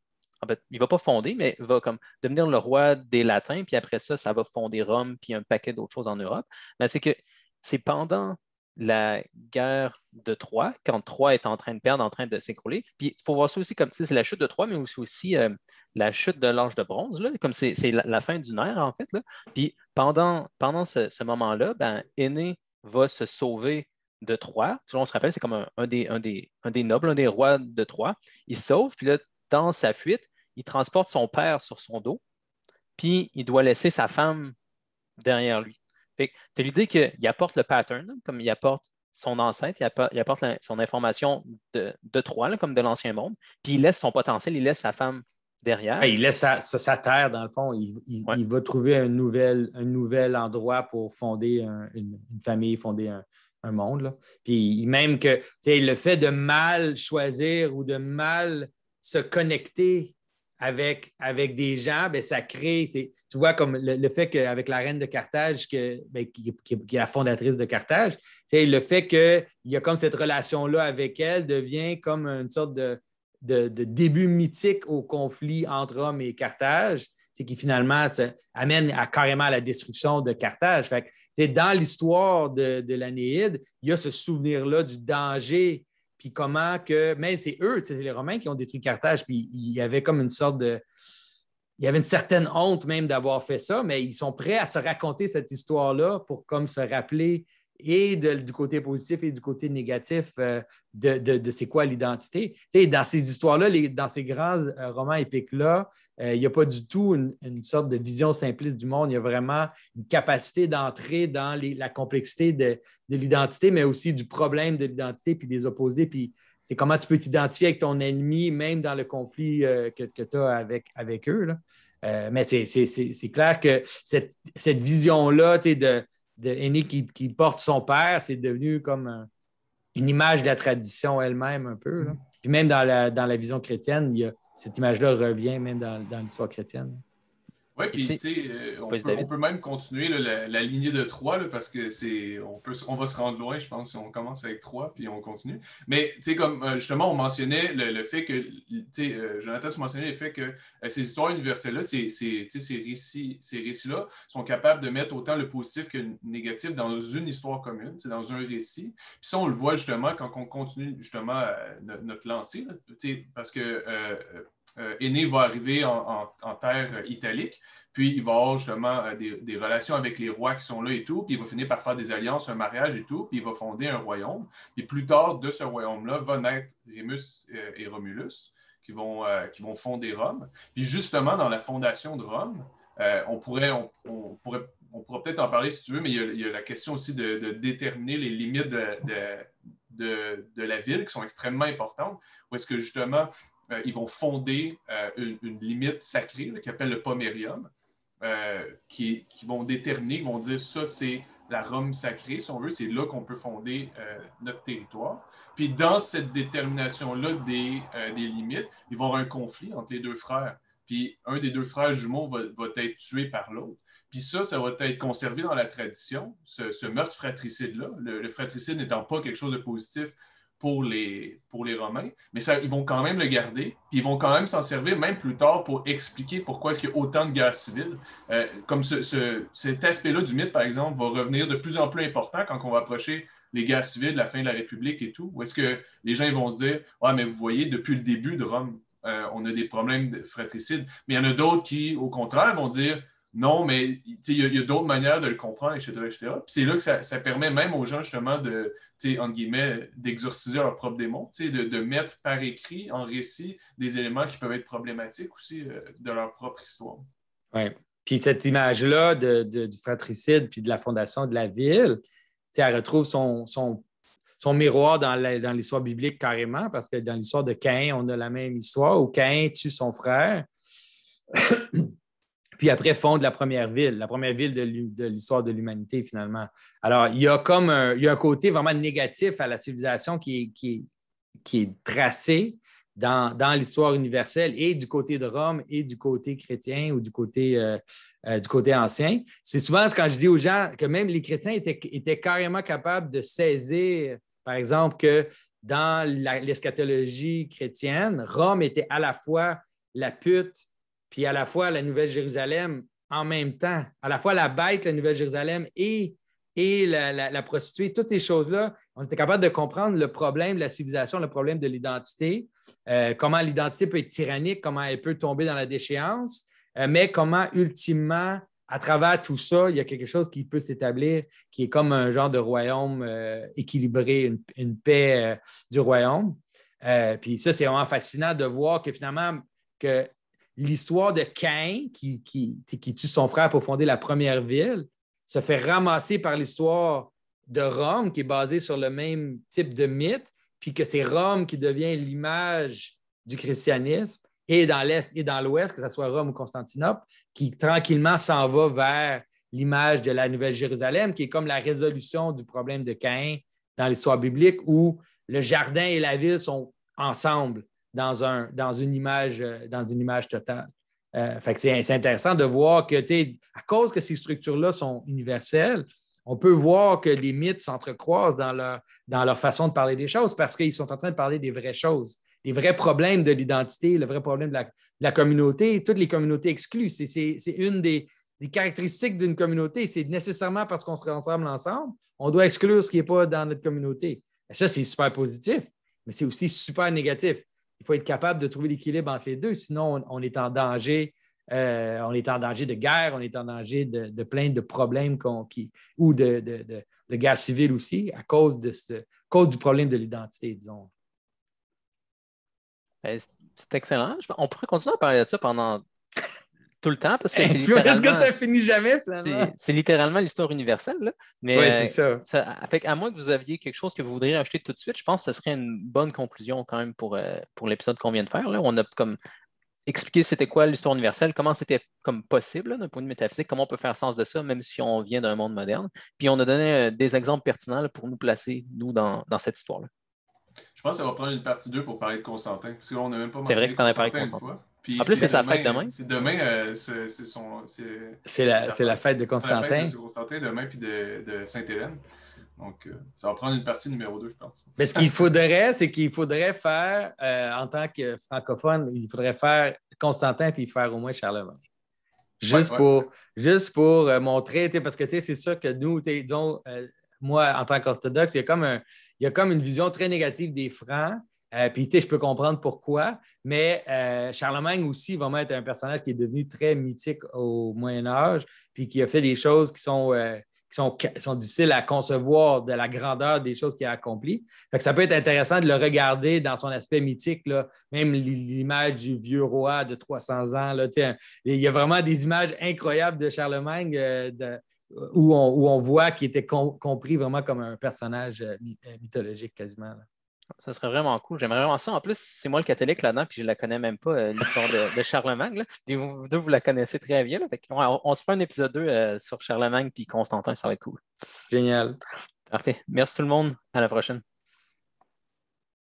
fait, il ne va pas fonder, mais va comme devenir le roi des Latins, puis après ça, ça va fonder Rome, puis un paquet d'autres choses en Europe. Mais c'est que c'est pendant la guerre de Troie, quand Troie est en train de perdre, en train de s'écrouler. Puis il faut voir ça aussi comme, c'est la chute de Troie, mais aussi la chute de l'âge de bronze, là, comme c'est la fin d'une ère, en fait. Là. Puis pendant ce moment-là, ben, Énée va se sauver de Troie. On se rappelle, c'est comme un des nobles, un des rois de Troie. Il se sauve, puis là, dans sa fuite, il transporte son père sur son dos, puis il doit laisser sa femme derrière lui. Tu as l'idée qu'il apporte le pattern, là, comme il apporte son ancêtre, il apporte son information de Troie, là, comme de l'Ancien Monde, puis il laisse son potentiel, il laisse sa femme derrière. Il laisse sa terre, dans le fond. Il va trouver un nouvel endroit pour fonder une famille, fonder un monde. Là. Puis même que le fait de mal choisir ou de mal se connecter avec des gens, bien, ça crée, tu vois, comme le fait qu'avec la reine de Carthage, qui est la fondatrice de Carthage, le fait qu'il y a comme cette relation-là avec elle devient comme une sorte de début mythique au conflit entre Rome et Carthage, qui finalement amène carrément à la destruction de Carthage. Fait que, dans l'histoire de l'Énéide, il y a ce souvenir-là du danger, puis comment que, même c'est eux, c'est les Romains qui ont détruit Carthage, puis il y avait comme une sorte de. Il y avait une certaine honte même d'avoir fait ça, mais ils sont prêts à se raconter cette histoire-là pour comme se rappeler et du côté positif et du côté négatif de c'est quoi l'identité. Dans ces histoires-là, dans ces grands romans épiques-là, il n'y a pas du tout une sorte de vision simpliste du monde. Il y a vraiment une capacité d'entrer dans la complexité de l'identité, mais aussi du problème de l'identité, puis des opposés, puis comment tu peux t'identifier avec ton ennemi, même dans le conflit que tu as avec eux. Là. Mais c'est clair que cette vision-là de Énée qui porte son père, c'est devenu comme une image de la tradition elle-même un peu. Là. Puis même dans la vision chrétienne, cette image-là revient même dans l'histoire chrétienne. Oui, puis on peut même continuer là, la lignée de Troie parce que on va se rendre loin, je pense, si on commence avec Troie, puis on continue. Mais comme justement, on mentionnait le fait que, Jonathan, tu mentionnais le fait que ces histoires universelles-là, ces récits-là sont capables de mettre autant le positif que le négatif dans une histoire commune, dans un récit. Puis ça, on le voit justement quand on continue justement notre lancée, là, parce que Énée va arriver en terre italique, puis il va avoir justement des relations avec les rois qui sont là et tout, puis il va finir par faire des alliances, un mariage et tout, puis il va fonder un royaume. Puis plus tard, de ce royaume-là, va naître Rémus et Romulus, qui vont fonder Rome. Puis justement, dans la fondation de Rome, on pourra peut-être en parler si tu veux, mais il y a la question aussi de déterminer les limites de la ville qui sont extrêmement importantes, où est-ce que justement ils vont fonder une limite sacrée qui s'appelle le pomerium, qui vont déterminer, qui vont dire ça, c'est la Rome sacrée, si on veut, c'est là qu'on peut fonder notre territoire. Puis dans cette détermination-là des limites, il va y avoir un conflit entre les deux frères. Puis un des deux frères jumeaux va être tué par l'autre. Puis ça va être conservé dans la tradition, ce meurtre fratricide-là, le fratricide n'étant pas quelque chose de positif pour les Romains, mais ils vont quand même le garder, puis ils vont quand même s'en servir, même plus tard, pour expliquer pourquoi est-ce qu'il y a autant de guerres civiles. Comme cet aspect-là du mythe, par exemple, va revenir de plus en plus important quand on va approcher les guerres civiles, la fin de la République et tout, où est-ce que les gens vont se dire « Ah, mais vous voyez, depuis le début de Rome, on a des problèmes de fratricide. » Mais il y en a d'autres qui, au contraire, vont dire non, mais il y a d'autres manières de le comprendre, etc. etc. Puis c'est là que ça permet même aux gens, justement, de, entre guillemets, d'exorciser leur propre démon, de mettre par écrit, en récit, des éléments qui peuvent être problématiques aussi de leur propre histoire. Oui. Puis cette image-là du fratricide puis de la fondation de la ville, elle retrouve son miroir dans l'histoire biblique carrément, parce que dans l'histoire de Caïn, on a la même histoire où Caïn tue son frère. Puis après, fonde la première ville de l'histoire de l'humanité, finalement. Alors, il y a un côté vraiment négatif à la civilisation qui est tracé dans l'histoire universelle, et du côté de Rome et du côté chrétien ou du côté ancien. C'est souvent quand je dis aux gens que même les chrétiens étaient carrément capables de saisir, par exemple, que dans l'eschatologie chrétienne, Rome était à la fois la pute puis à la fois la Nouvelle Jérusalem en même temps, à la fois la bête, la Nouvelle Jérusalem et la prostituée, toutes ces choses-là, on était capable de comprendre le problème de la civilisation, le problème de l'identité, comment l'identité peut être tyrannique, comment elle peut tomber dans la déchéance, mais comment ultimement, à travers tout ça, il y a quelque chose qui peut s'établir, qui est comme un genre de royaume équilibré, une paix du royaume. Puis ça, c'est vraiment fascinant de voir que finalement, que l'histoire de Caïn, qui tue son frère pour fonder la première ville, se fait ramasser par l'histoire de Rome, qui est basée sur le même type de mythe, puis que c'est Rome qui devient l'image du christianisme, et dans l'Est et dans l'Ouest, que ce soit Rome ou Constantinople, qui tranquillement s'en va vers l'image de la Nouvelle Jérusalem, qui est comme la résolution du problème de Caïn dans l'histoire biblique, où le jardin et la ville sont ensemble dans une image totale. Fait que c'est intéressant de voir que, à cause que ces structures-là sont universelles, on peut voir que les mythes s'entrecroisent dans leur façon de parler des choses, parce qu'ils sont en train de parler des vraies choses, les vrais problèmes de l'identité, le vrai problème de la communauté, toutes les communautés exclues. C'est une des caractéristiques d'une communauté. C'est nécessairement parce qu'on se rassemble ensemble, on doit exclure ce qui n'est pas dans notre communauté. Et ça, c'est super positif, mais c'est aussi super négatif. Il faut être capable de trouver l'équilibre entre les deux, sinon on est en danger. On est en danger de guerre, on est en danger de plein de problèmes ou de guerre civile aussi, à cause du problème de l'identité, disons. C'est excellent. On pourrait continuer à parler de ça pendant tout le temps, parce que c'est littéralement... Est-ce que ça finit jamais, finalement? C'est littéralement l'histoire universelle. Là. Mais oui, c'est ça. À moins que vous aviez quelque chose que vous voudriez acheter tout de suite, je pense que ce serait une bonne conclusion quand même pour l'épisode qu'on vient de faire. Là. On a comme expliqué c'était quoi l'histoire universelle, comment c'était comme possible d'un point de vue métaphysique, comment on peut faire sens de ça, même si on vient d'un monde moderne. Puis on a donné des exemples pertinents là, pour nous placer, nous, dans cette histoire-là. Je pense que ça va prendre une partie 2 pour parler de Constantin, parce qu'on n'a même pas mentionné. C'est vrai que tu en as parlé de Constantin. En plus, c'est sa fête demain. C'est demain, c'est la fête de Constantin. La fête de Constantin demain, puis de Sainte-Hélène. Donc, ça va prendre une partie numéro 2, je pense. Mais ce qu'il faudrait, c'est qu'il faudrait faire, en tant que francophone, il faudrait faire Constantin puis faire au moins Charlemagne. Juste pour montrer, parce que c'est sûr que nous, disons, moi, en tant qu'orthodoxe, il y a comme une vision très négative des Francs. Puis, je peux comprendre pourquoi, mais Charlemagne aussi va être un personnage qui est devenu très mythique au Moyen Âge, puis qui a fait des choses qui sont difficiles à concevoir, de la grandeur des choses qu'il a accomplies. Fait que ça peut être intéressant de le regarder dans son aspect mythique, là. Même l'image du vieux roi de 300 ans. Là, il y a vraiment des images incroyables de Charlemagne où on voit qu'il était compris vraiment comme un personnage mythologique quasiment. Là. Ça serait vraiment cool. J'aimerais vraiment ça. En plus, c'est moi le catholique là-dedans, puis je ne la connais même pas, l'histoire de Charlemagne. Là. Et vous deux, vous la connaissez très bien. Là. Fait on se fait un épisode 2 sur Charlemagne puis Constantin, ça va être cool. Génial. Parfait. Merci tout le monde. À la prochaine.